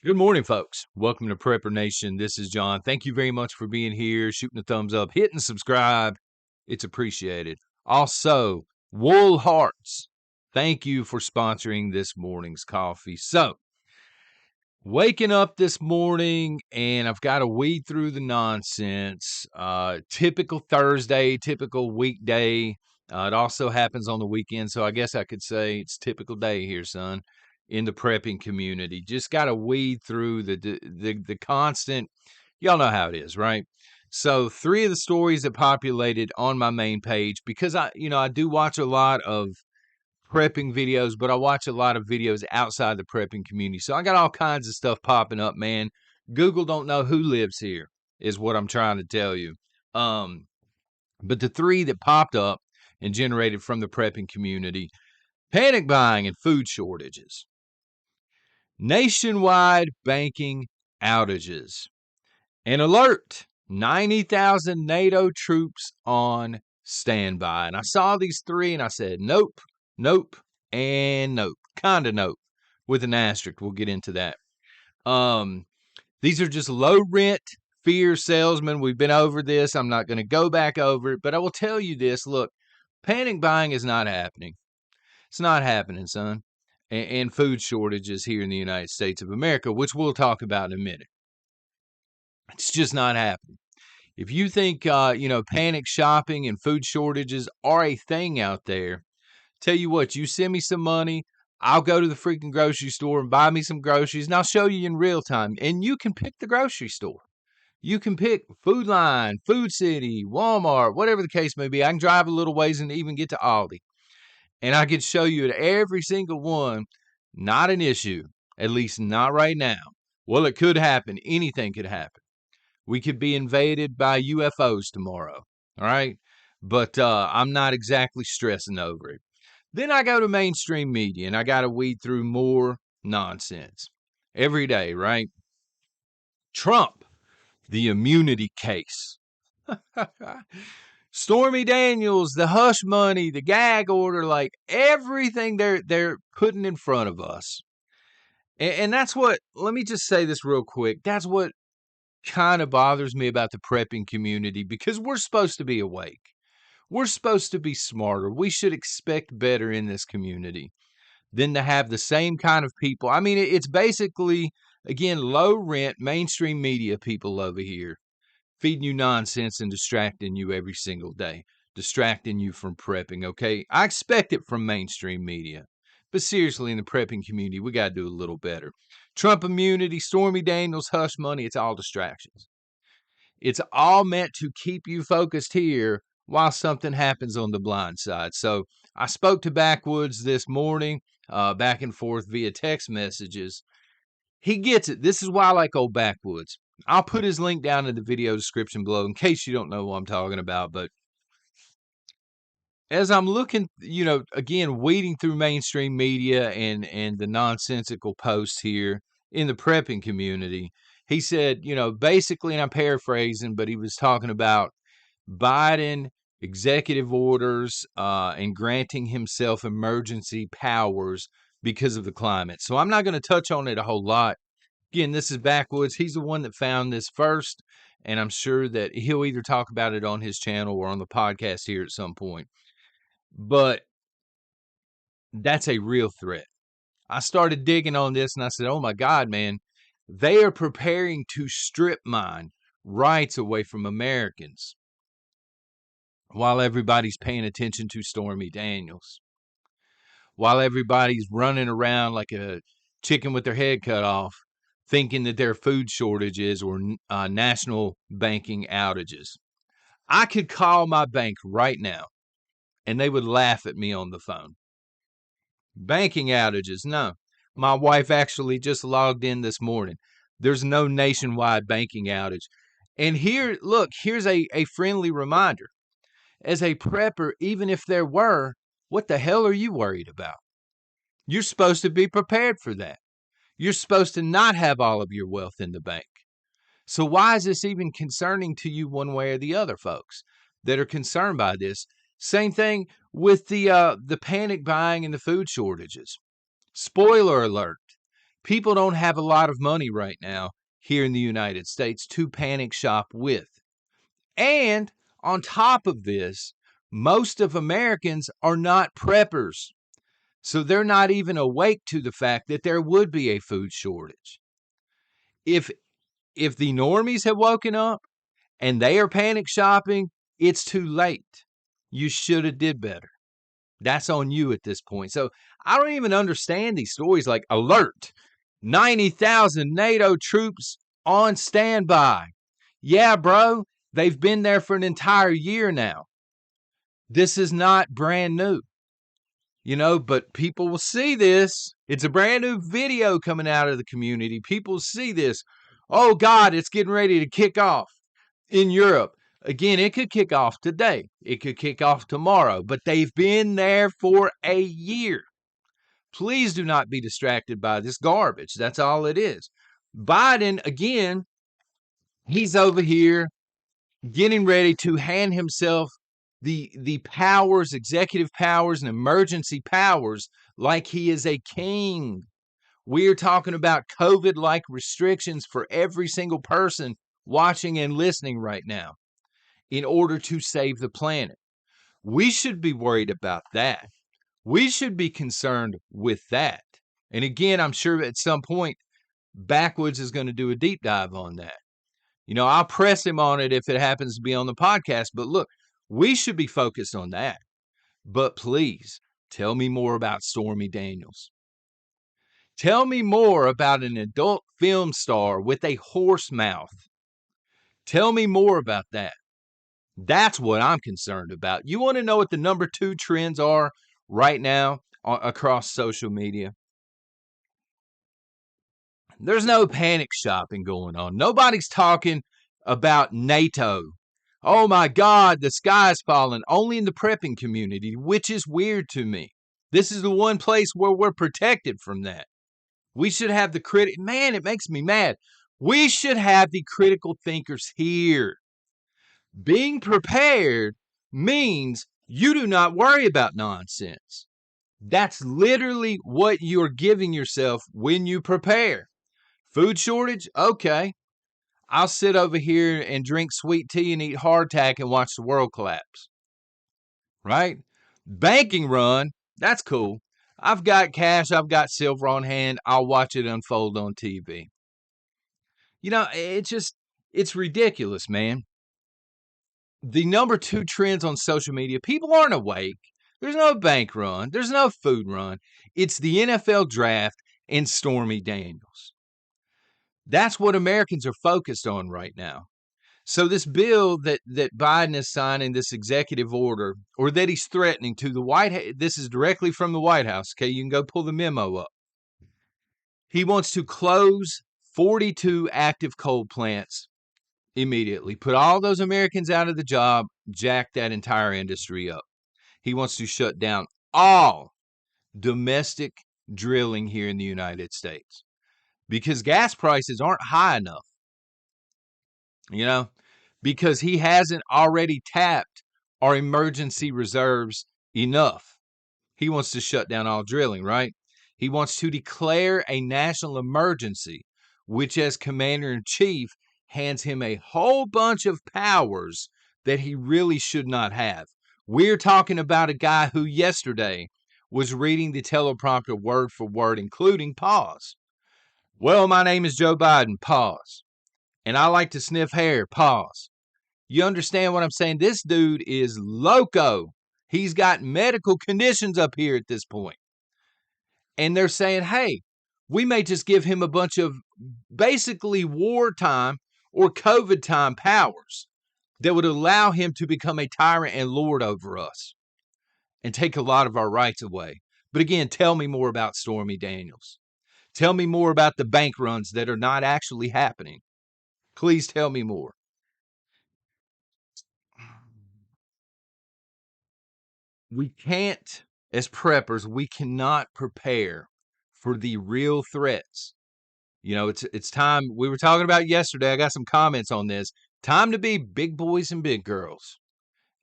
Good morning, folks. Welcome to Prepper Nation. This is John. Thank you very much for being here, shooting a thumbs up, hitting subscribe. It's appreciated. Also, Wool Hearts, thank you for sponsoring this morning's coffee. So, waking up this morning and I've got to weed through the nonsense. Typical Thursday, typical weekday. It also happens on the weekend, so I guess I could say it's typical day here, son, in the prepping community. Just got to weed through the constant. Y'all know how it is, right? So 3 of the stories that populated on my main page, because I do watch a lot of prepping videos, but I watch a lot of videos outside the prepping community. So I got all kinds of stuff popping up, man. Google don't know who lives here, is what I'm trying to tell you. But the 3 that popped up and generated from the prepping community: panic buying and food shortages, nationwide banking outages, and alert, 90,000 NATO troops on standby. And I saw these 3 and I said, nope, nope, and nope. Kind of nope with an asterisk. We'll get into that. These are just low rent fear salesmen. We've been over this. I'm not going to go back over it, but I will tell you this. Look, panic buying is not happening. It's not happening, son. And food shortages here in the United States of America, which we'll talk about in a minute. It's just not happening. If you think, panic shopping and food shortages are a thing out there, tell you what, you send me some money, I'll go to the freaking grocery store and buy me some groceries, and I'll show you in real time. And you can pick the grocery store. You can pick Food Line, Food City, Walmart, whatever the case may be. I can drive a little ways and even get to Aldi. And I could show you at every single one, not an issue, at least not right now. Well, it could happen. Anything could happen. We could be invaded by UFOs tomorrow, all right? But I'm not exactly stressing over it. Then I go to mainstream media, and I got to weed through more nonsense every day, right? Trump, the immunity case. Stormy Daniels, the hush money, the gag order, like everything they're putting in front of us. And that's what, let me just say this real quick. That's what kind of bothers me about the prepping community, because we're supposed to be awake. We're supposed to be smarter. We should expect better in this community than to have the same kind of people. I mean, it's basically, again, low rent mainstream media people over here feeding you nonsense and distracting you every single day, distracting you from prepping, okay? I expect it from mainstream media. But seriously, in the prepping community, we got to do a little better. Trump immunity, Stormy Daniels, hush money, it's all distractions. It's all meant to keep you focused here while something happens on the blind side. So I spoke to Backwoods this morning, back and forth via text messages. He gets it. This is why I like old Backwoods. I'll put his link down in the video description below in case you don't know what I'm talking about. But as I'm looking, again, weeding through mainstream media and the nonsensical posts here in the prepping community, he said, basically, and I'm paraphrasing, but he was talking about Biden executive orders and granting himself emergency powers because of the climate. So I'm not going to touch on it a whole lot. Again, this is Backwoods. He's the one that found this first, and I'm sure that he'll either talk about it on his channel or on the podcast here at some point. But that's a real threat. I started digging on this, and I said, oh my God, man, they are preparing to strip mine rights away from Americans while everybody's paying attention to Stormy Daniels, while everybody's running around like a chicken with their head cut off, thinking that there are food shortages or national banking outages. I could call my bank right now, and they would laugh at me on the phone. Banking outages, no. My wife actually just logged in this morning. There's no nationwide banking outage. And here, look, here's a friendly reminder. As a prepper, even if there were, what the hell are you worried about? You're supposed to be prepared for that. You're supposed to not have all of your wealth in the bank. So why is this even concerning to you one way or the other, folks, that are concerned by this? Same thing with the panic buying and the food shortages. Spoiler alert, People don't have a lot of money right now here in the United States to panic shop with. And on top of this, most of Americans are not preppers. So they're not even awake to the fact that there would be a food shortage. If the normies have woken up and they are panic shopping, it's too late. You should have did better. That's on you at this point. So I don't even understand these stories like alert, 90,000 NATO troops on standby. Yeah, bro, they've been there for an entire year now. This is not brand new. But people will see this. It's a brand new video coming out of the community. People see this. Oh, God, it's getting ready to kick off in Europe. Again, it could kick off today. It could kick off tomorrow, but they've been there for a year. Please do not be distracted by this garbage. That's all it is. Biden, again, he's over here getting ready to hand himself the powers, executive powers and emergency powers like he is a king. We're talking about COVID-like restrictions for every single person watching and listening right now in order to save the planet. We should be worried about that. We should be concerned with that. And again, I'm sure at some point, Backwoods is going to do a deep dive on that. I'll press him on it if it happens to be on the podcast. But look, we should be focused on that. But please, tell me more about Stormy Daniels. Tell me more about an adult film star with a horse mouth. Tell me more about that. That's what I'm concerned about. You want to know what the number 2 trends are right now across social media? There's no panic shopping going on. Nobody's talking about NATO. Oh my God, the sky's falling. Only in the prepping community, which is weird to me. This is the one place where we're protected from that. We should have the man, it makes me mad. We should have the critical thinkers here. Being prepared means you do not worry about nonsense. That's literally what you're giving yourself when you prepare. Food shortage? Okay. I'll sit over here and drink sweet tea and eat hardtack and watch the world collapse. Right? Banking run? That's cool. I've got cash. I've got silver on hand. I'll watch it unfold on TV. It's ridiculous, man. The number 2 trends on social media, people aren't awake. There's no bank run. There's no food run. It's the NFL draft and Stormy Daniels. That's what Americans are focused on right now. So this bill that Biden is signing, this executive order, or that he's threatening to the White House, this is directly from the White House. Okay, you can go pull the memo up. He wants to close 42 active coal plants immediately, put all those Americans out of the job, jack that entire industry up. He wants to shut down all domestic drilling here in the United States because gas prices aren't high enough, because he hasn't already tapped our emergency reserves enough. He wants to shut down all drilling, right? He wants to declare a national emergency, which as commander-in-chief hands him a whole bunch of powers that he really should not have. We're talking about a guy who yesterday was reading the teleprompter word for word, including pause. Well, my name is Joe Biden, pause. And I like to sniff hair, pause. You understand what I'm saying? This dude is loco. He's got medical conditions up here at this point. And they're saying, hey, we may just give him a bunch of basically wartime or COVID time powers that would allow him to become a tyrant and lord over us and take a lot of our rights away. But again, tell me more about Stormy Daniels. Tell me more about the bank runs that are not actually happening. Please tell me more. We can't, as preppers, we cannot prepare for the real threats. It's time. We were talking about yesterday. I got some comments on this. Time to be big boys and big girls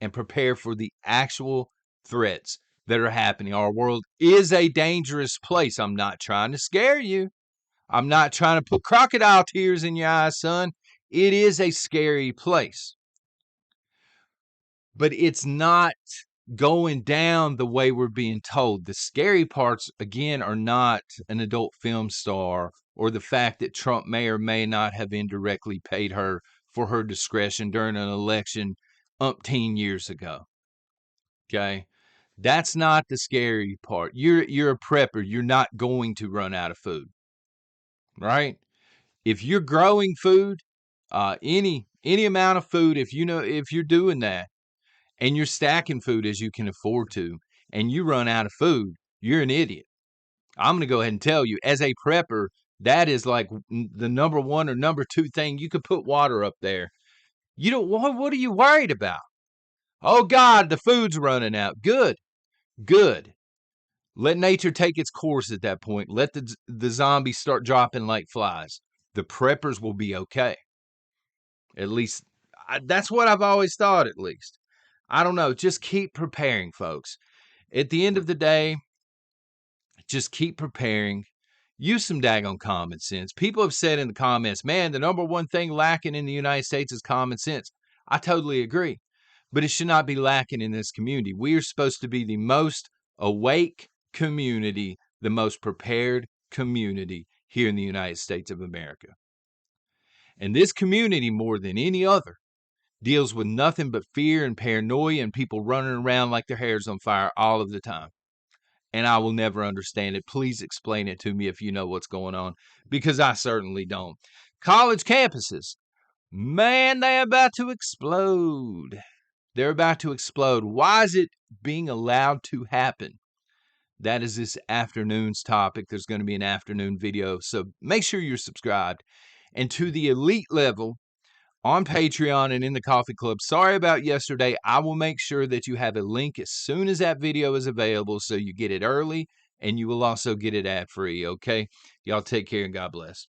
and prepare for the actual threats that are happening. Our world is a dangerous place. I'm not trying to scare you. I'm not trying to put crocodile tears in your eyes, son. It is a scary place. But it's not going down the way we're being told. The scary parts, again, are not an adult film star or the fact that Trump may or may not have indirectly paid her for her discretion during an election umpteen years ago. Okay? That's not the scary part. You're a prepper. You're not going to run out of food. Right? If you're growing food, any amount of food, if you're doing that and you're stacking food as you can afford to, and you run out of food, you're an idiot. I'm going to go ahead and tell you, as a prepper, that is like the number one or number two thing. You could put water up there. You don't. What are you worried about? Oh God, the food's running out. Good. Let nature take its course at that point. Let the zombies start dropping like flies. The preppers will be okay. At least, that's what I've always thought, at least. I don't know. Just keep preparing, folks. At the end of the day, just keep preparing. Use some daggone common sense. People have said in the comments, man, the number one thing lacking in the United States is common sense. I totally agree. But it should not be lacking in this community. We are supposed to be the most awake community, the most prepared community here in the United States of America. And this community, more than any other, deals with nothing but fear and paranoia and people running around like their hair's on fire all of the time. And I will never understand it. Please explain it to me if you know what's going on, because I certainly don't. College campuses, man, they're about to explode. They're about to explode. Why is it being allowed to happen? That is this afternoon's topic. There's going to be an afternoon video, so make sure you're subscribed. And to the elite level on Patreon and in the Coffee Club, sorry about yesterday. I will make sure that you have a link as soon as that video is available so you get it early and you will also get it ad-free, okay? Y'all take care and God bless.